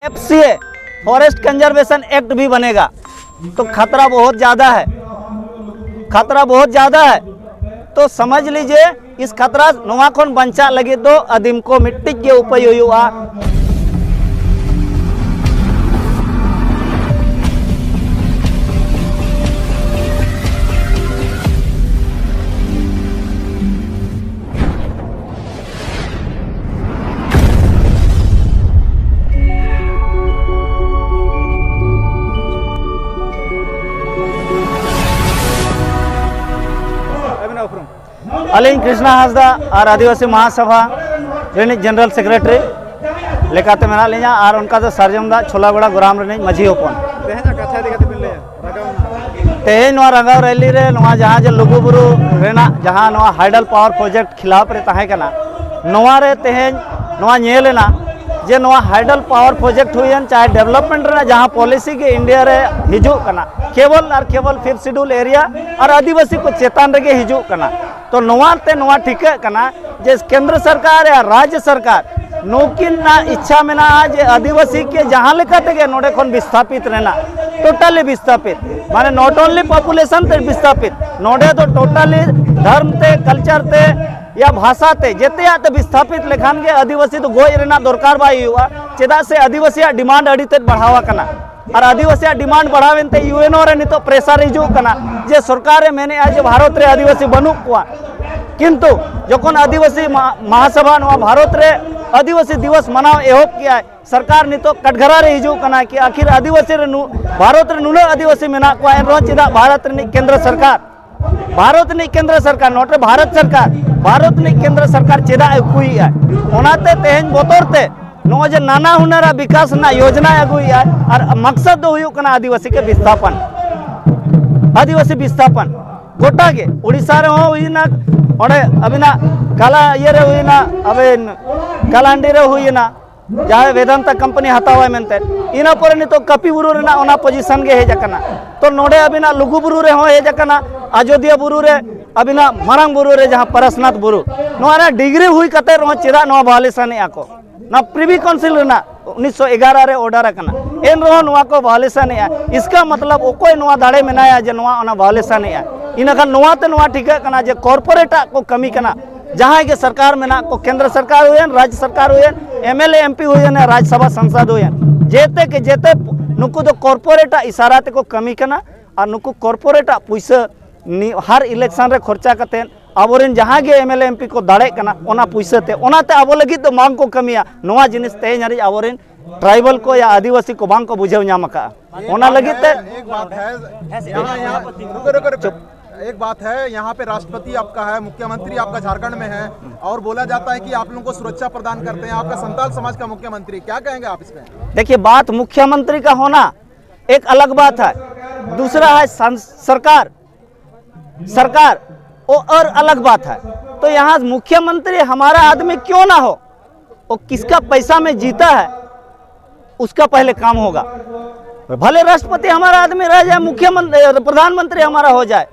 FCA forest conservation act भी बनेगा तो खतरा बहुत ज़्यादा है, खतरा बहुत ज़्यादा है। तो समझ लीजिए इस खतरा नोवा खन बंचा लगे तो आदिम को मिट्टी के उपाय हुआ। अलिंग कृष्णा हांसदा और आदिवासी महासभा जनरल सेक्रेटरी लेकाते मेना लिया और उनका तो सरजमदा छोलागोड़ा गोराम रे मझी होपन तेज रंगाव रैली रे जहाँ जे लुगुबुरु रेना जहाँ हाइडल पावर प्रोजेक्ट खिलाफ रे तहे कना नोवा रे तेज नोवा नेलेना जे नोवा हाइडल पावर प्रोजेक्ट हुईन चाहे डेवलपमेंट रे जहाँ पॉलिसी के इंडिया रे हिजू कना केवल और केवल 5th शेड्यूल एरिया और आदिवासी को चेतान रे हिजू कना। तो नोवा ते नोवा ठीके कना जे केंद्र सरकार या राज्य सरकार नौकिन ना इच्छा में ना जे आदिवासी के जहाँ लेखा थे नोडे खन विस्थापित रहना टोटली विस्थापित माने नॉट ओनली पॉपुलेशन ते विस्थापित नोडे तो टोटली धर्म ते कल्चर ते या भाषा ते जेते आते विस्थापित लेखान के आदिवासी तो गोय रहना दरकार बाई हुआ चेदा से आदिवासी डिमांड अड़ी ते बढ़ावा कना और आदिवासी डिमांड बढ़ावेन ते यूएनओ रे नितो प्रेशर हिजू कना जे सरकार मेने आज भारत रे आदिवासी बनू कुआ किंतु जखन आदिवासी महासभा नवा भारत रे आदिवासी दिवस मनाव एहोब किया है सरकार नितो कटघरा रे हिजू कना कि आखिर आदिवासी रे भारत रे नुना आदिवासी मेना कुआ एन चेदा भारत रे केंद्र सरकार भारत ने केंद्र सरकार नोटे भारत ने केंद्र सरकार चेदा अगुई है ओनाते तेहन बोतरते नो जे नाना हुनरा विकास ना योजना अगुई है और मकसद दो हुयु कना आदिवासी के विस्थापन गोटा के उड़ीसा रे हो हुईना ओडे अबिना काला ये रे हुईना अबे कालांडी रे हुईना जहाँ वेदांता कंपनी हतावा मेनते इना पर नितो कपी बुरु रे ना ओना पोजीशन गे हेज कना तो नोडे अबिना लुगु बुरु रे हो हेज कना अयोध्या बुरु रे अबिना मारांग बुरु रे जहाँ परसनाथ बुरु नोना डिग्री हुई कते रो चेदा नो वायलेशन आको ना प्रिवी काउंसिल रे ना 1911 रे ऑर्डर कना एन रो नोवा को वायलेशन है इसका मतलब ओकोय नोवा दाड़े मेनाया जे नोवा ओना वायलेशन है इनका नोवा ते नोवा ठीक कना जे कॉर्पोरेट को कमी कना जहाँ के सरकार में ना को केंद्र सरकार हुए राज्य सरकार हुए एमएलए एमपी हुए राज्यसभा सांसद हुए जेते के जेते नुकु तो कॉर्पोरेट इशारा ते को कमी कना और नुकु कॉर्पोरेट पैसा हर इलेक्शन रे खर्चा करते आबोरेन जहाँ के एमएलए एमपी को दाड़े कना ओना पैसा ते ओनाते आबो लगी तो मांग को कमिया नोवा जिनिस तेज हरी आबोरेन ट्राइबल को या आदिवासी को बांग को बुझे नामका ओना लगी ते एक बात है यहाँ पे राष्ट्रपति आपका है, मुख्यमंत्री आपका झारखंड में है और बोला जाता है कि आप लोगों को सुरक्षा प्रदान करते हैं, आपका संताल समाज का मुख्यमंत्री, क्या कहेंगे आप इस पे? देखिए बात मुख्यमंत्री का होना एक अलग बात है, दूसरा है सरकार वो और अलग बात है। तो यहाँ मुख्यमंत्री हमारा आदमी क्यों ना हो, वो किसका पैसा में जीता है उसका पहले काम होगा। भले राष्ट्रपति हमारा आदमी रह जाए, मुख्यमंत्री प्रधानमंत्री हमारा हो जाए,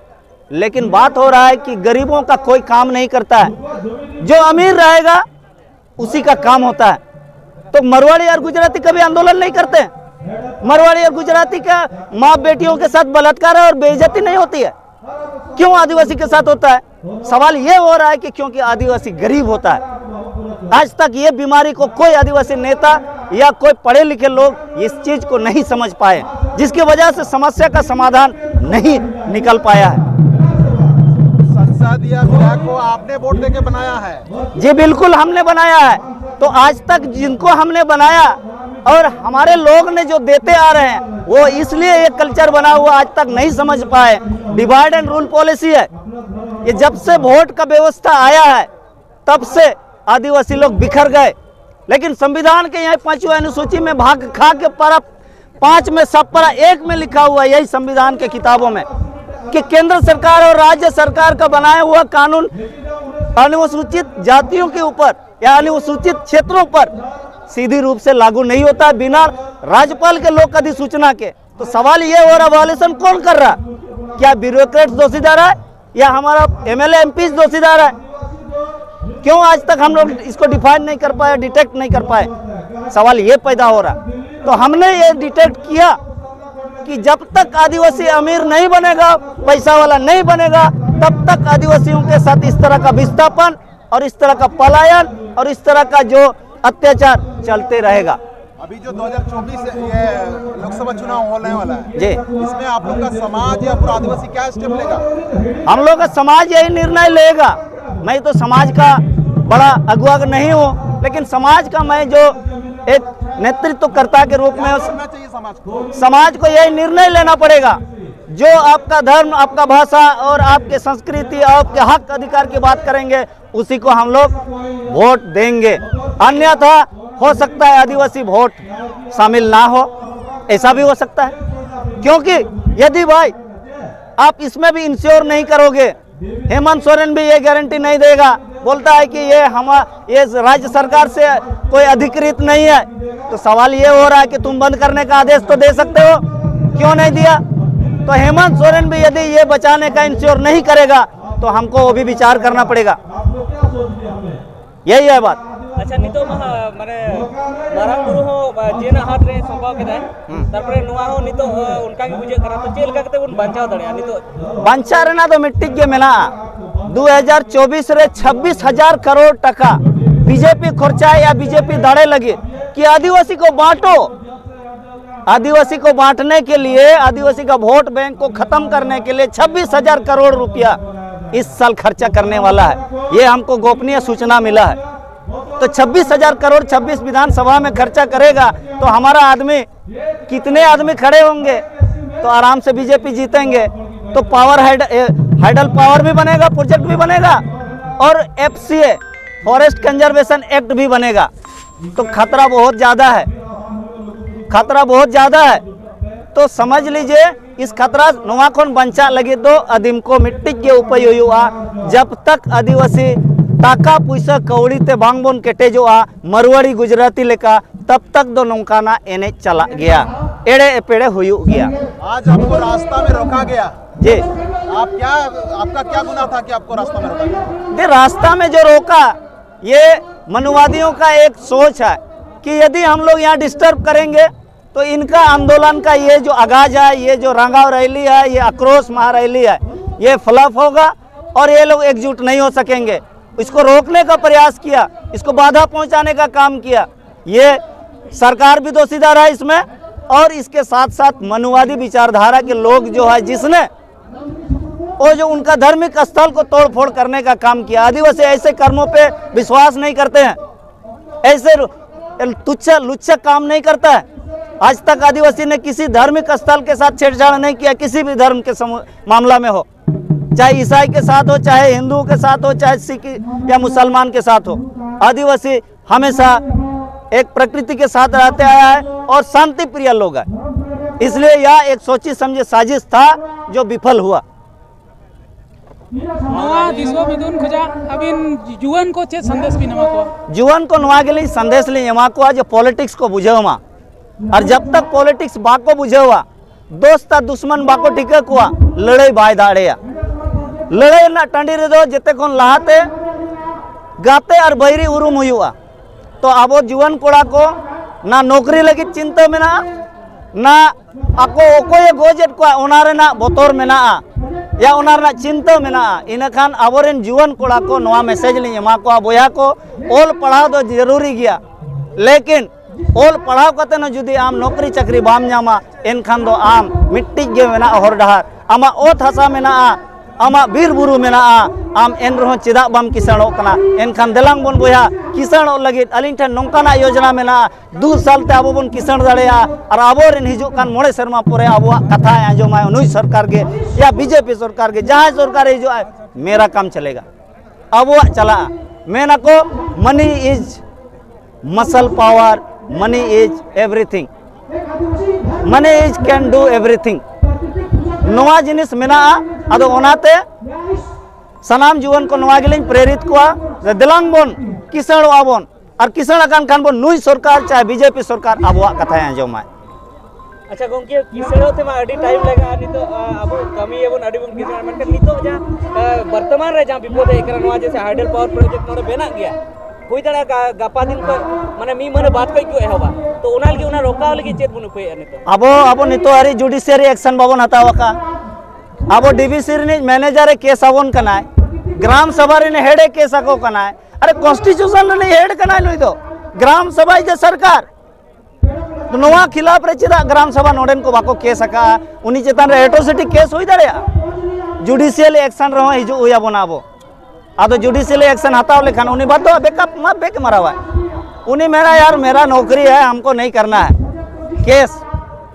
लेकिन बात हो रहा है कि गरीबों का कोई काम नहीं करता है, जो अमीर रहेगा उसी का काम होता है। तो मरवाड़ी और गुजराती कभी आंदोलन नहीं करते हैं। मरवाड़ी और गुजराती का माँ बेटियों के साथ बलात्कार और बेइज्जती नहीं होती है, क्यों आदिवासी के साथ होता है? सवाल ये हो रहा है कि क्योंकि आदिवासी गरीब होता है। आज तक ये बीमारी को कोई आदिवासी नेता या कोई पढ़े लिखे लोग इस चीज को नहीं समझ पाए, जिसकी वजह से समस्या का समाधान नहीं निकल पाया है। संसदीय विधायक को आपने वोट देके बनाया है? जी बिल्कुल हमने बनाया है। तो आज तक जिनको हमने बनाया और हमारे लोग ने जो देते आ रहे हैं वो इसलिए ये कल्चर बना हुआ आज तक नहीं समझ पाए। डिवाइड एंड रूल पॉलिसी है, ये जब से वोट का व्यवस्था आया है तब से आदिवासी लोग बिखर गए। लेकिन संविधान के यहाँ 5वीं अनुसूची में भाग खा के पारा 5 में सब पारा 1 में लिखा हुआ है, यही संविधान के किताबों में, कि केंद्र सरकार और राज्य सरकार का बनाया हुआ कानून अनुसूचित जातियों के ऊपर या अनुसूचित क्षेत्रों पर सीधी रूप से लागू नहीं होता बिना राज्यपाल के लोक अधिसूचना के। तो सवाल ये हो रहा, वायलेशन कौन कर रहा? क्या ब्यूरोक्रेट्स दोषीदार है या हमारा एमएलए एमपी दोषीदार है? क्यों आज तक हम लोग इसको डिफाइन नहीं कर पाए, डिटेक्ट नहीं कर पाए? सवाल ये पैदा हो रहा। तो हमने ये डिटेक्ट किया कि जब तक आदिवासी अमीर नहीं बनेगा, पैसा वाला नहीं बनेगा, तब तक आदिवासियों के साथ इस तरह का विस्थापन और इस तरह का पलायन और इस तरह का जो अत्याचार चलते रहेगा। अभी जो 2024 ये लोकसभा चुनाव होने वाला है जी, इसमें आप लोग का समाज या पूरा आदिवासी क्या स्टेप लेगा? हम लोग का समाज यही निर्णय लेगा। मैं तो समाज का बड़ा अगुवा नहीं हूँ, लेकिन समाज का मैं जो एक नेतृत्वकर्ता के रूप में करना चाहिए समाज को यही निर्णय लेना पड़ेगा। जो आपका धर्म, आपका भाषा और आपके संस्कृति, आपके हक अधिकार की बात करेंगे, उसी को हम लोग वोट देंगे। अन्यथा हो सकता है आदिवासी वोट शामिल ना हो, ऐसा भी हो सकता है। क्योंकि यदि भाई आप इसमें भी इंश्योर नहीं करोगे, हेमंत सोरेन भी ये गारंटी नहीं देगा, बोलता है कि ये राज्य सरकार से कोई अधिकृत नहीं है, तो सवाल ये हो रहा है कि तुम बंद करने का आदेश तो दे सकते हो, क्यों नहीं दिया? तो हेमंत सोरेन भी यदि ये बचाने का इंश्योर नहीं करेगा तो हमको वो भी विचार करना पड़ेगा। यही है बात। अच्छा नितो माने मारांग बुरु हो जेना हाथ रे संभाव केदा तारपरे नुआ हो नितो उनका की बुझे करा तो चेल का कते उन बांचाव दड़िया नितो बांचा रेना तो मिट्टी के मेना 2024 रे 26,000 करोड़ टका बीजेपी खर्चा या बीजेपी दाड़े लगे कि आदिवासी को बांटो। आदिवासी को बांटने के लिए, आदिवासी का वोट बैंक को खत्म करने के लिए 26,000 करोड़ रुपया इस साल खर्चा करने वाला है। ये हमको गोपनीय सूचना मिला है। तो 26,000 करोड़ 26 विधानसभा में खर्चा करेगा तो हमारा आदमी, कितने आदमी खड़े होंगे तो आराम से बीजेपी जीतेंगे। तो पावर हाइडल पावर भी बनेगा, प्रोजेक्ट भी बनेगा और FCA फॉरेस्ट कंजर्वेशन एक्ट भी बनेगा। तो खतरा बहुत ज़्यादा है, खतरा बहुत ज़्यादा है। तो समझ लीजिए इस खतरा नोआ खन बंचा लगे तो आदिम को मिट्टी के उपय हुआ। जब तक आदिवासी टाका पैसा कौड़ी ते बांग बोन केटेजोआ मरवाड़ी गुजराती लेका, तब तक दो नौकाना एने चला गया, एड़े एपेड़े हुयु गया। आज आपको रास्ता में रोका गया जी, आपका क्या गुनाह था कि आपको रास्ता में रोका गया? ये रास्ता में जो रोका, ये मनुवादियों का एक सोच है कि यदि हम लोग यहाँ डिस्टर्ब करेंगे तो इनका आंदोलन का ये जो आगाज है, ये जो रंगाव रैली है, ये आक्रोश महारैली है, ये फ्लॉप होगा और ये लोग एकजुट नहीं हो सकेंगे। इसको रोकने का प्रयास किया, इसको बाधा पहुंचाने का काम किया। ये सरकार भी दोषीदार है इसमें, और इसके साथ साथ मनुवादी विचारधारा के लोग जो है, जिसने वो जो उनका धार्मिक स्थल को तोड़ फोड़ करने का काम किया। आदिवासी ऐसे कर्मों पे विश्वास नहीं करते हैं, ऐसे तुच्छ लुच्छ काम नहीं करता है। आज तक आदिवासी ने किसी धार्मिक स्थल के साथ छेड़छाड़ नहीं किया, किसी भी धर्म के मामला में हो, चाहे ईसाई के साथ हो, चाहे हिंदुओं के साथ हो, चाहे सिख या मुसलमान के साथ हो। आदिवासी हमेशा एक प्रकृति के साथ रहते आया है और शांति प्रिय लोग है। इसलिए यह एक सोची समझी साजिश था जो विफल हुआ। नवा दिसो बिदुन खजा अबिन जुवन को चे संदेश भी नमा को जुवन को नवा के लिए संदेश लिए नमा को जो पॉलिटिक्स को बुझेवा, और जब तक पॉलिटिक्स बाको बुझेवा, दोस्त दुश्मन बाको टिके कुआ लड़ाई बाय दाड़ेया। लड़ाई ना टंडी रे दो जेते कोन लहाते गाते और बैरी उरुम हुआ। तो अब जुवन कोड़ा को ना नौकरी लगी चिंता में ना आको ओकोये गोजेट को ओनारे ना बोतोर में या ओनारे चिंता में इनखान आबोरेन जुवन कोड़ा को नवा मैसेज ली एमा को बोया को ओल पढ़ाव दो जरूरी गया, लेकिन ओल पढ़ाव कते न जुदी आम नौकरी चाकरी बाम नामा एनखान दो आम मिट्टी गे मेना हर डहार आमा ओत हसा मेना आमा बीर बुरु मेना आम एन रहो चेदा बाम किसानों कना एनखान देलांग बोन बोया किसानों लगे अलिन ठन नौकाना योजना मेना 2 साल ते आबो बोन किसान दाड़ेया और आबोरेन हिजु कान मोड़े शर्मा पोरे आबोआ कथा आंजोमा नुई सरकार के या बीजेपी सरकार के जहां सरकार हिजु मेरा काम चलेगा, आबोआ चला। मेना को money is muscle power, money is everything, money is can do everything. नवा जिनिस मेना आदो ओनाते सनाम जुवन को नवा गेलिन प्रेरित को दिलांग बोन किसान आबोन और किसान अकान खान बोन नुई सरकार चाहे बीजेपी सरकार आबोआ कथा आंजोमा। अच्छा गोंके किसानों थे मा अडी टाइम लगा नितो अब कमी एबोन अडी बोन किसान मनके नितो जा वर्तमान रे जा विपद एकरा नवा जैसे हाइडल पावर प्रोजेक्ट नोडे बेना गया हुई दड़ा गापा दिन को माने मी मने बात कोई क्यों एहबा तो उना लगी उना रोका लगी चेत बुनु कोई नितो अब नितो हरी जुडिशियरी एक्शन बाबन हतावा का अब डीबीसी रि मैनेजर केस आवon कनाय ग्राम सभा रि हेड केस आको कनाय अरे कॉन्स्टिट्यूशन रि हेड कनाय नुई दो ग्राम सभा जे सरकार नोवा खिलाफ रे चिदा ग्राम सभा नोडेन को बाको केस आका उनी चेतान रे एट्रोसिटी केस हुई दड़या जुडिशियल एक्शन रहो हिजु हुया बनाबो आदो जुडिशियल एक्शन हताव लेखान उनी बात तो बेकअप मा बेक मरावा उनी मेरा यार मेरा नौकरी है हमको नहीं करना है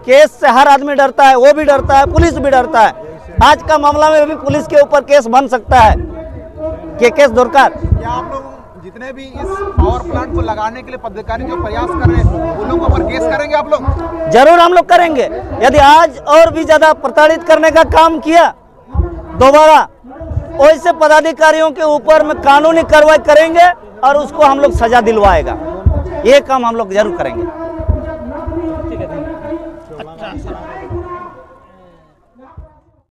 केस से हर आदमी डरता है वो भी डरता है पुलिस भी डरता है आज का मामला में भी पुलिस के ऊपर केस बन सकता है कि केस दरकार क्या आप लोग जितने भी इस पावर प्लांट को लगाने के लिए पदाधिकारी जो प्रयास कर रहे हैं उन लोगों पर केस करेंगे आप लोग? जरूर हम लोग करेंगे यदि आज और भी ज्यादा प्रताड़ित करने का काम किया दोबारा वैसे पदाधिकारियों के ऊपर में कानूनी कार्रवाई करेंगे और उसको हम लोग सजा दिलवाएगा ये काम हम लोग जरूर करेंगे। ठीक है।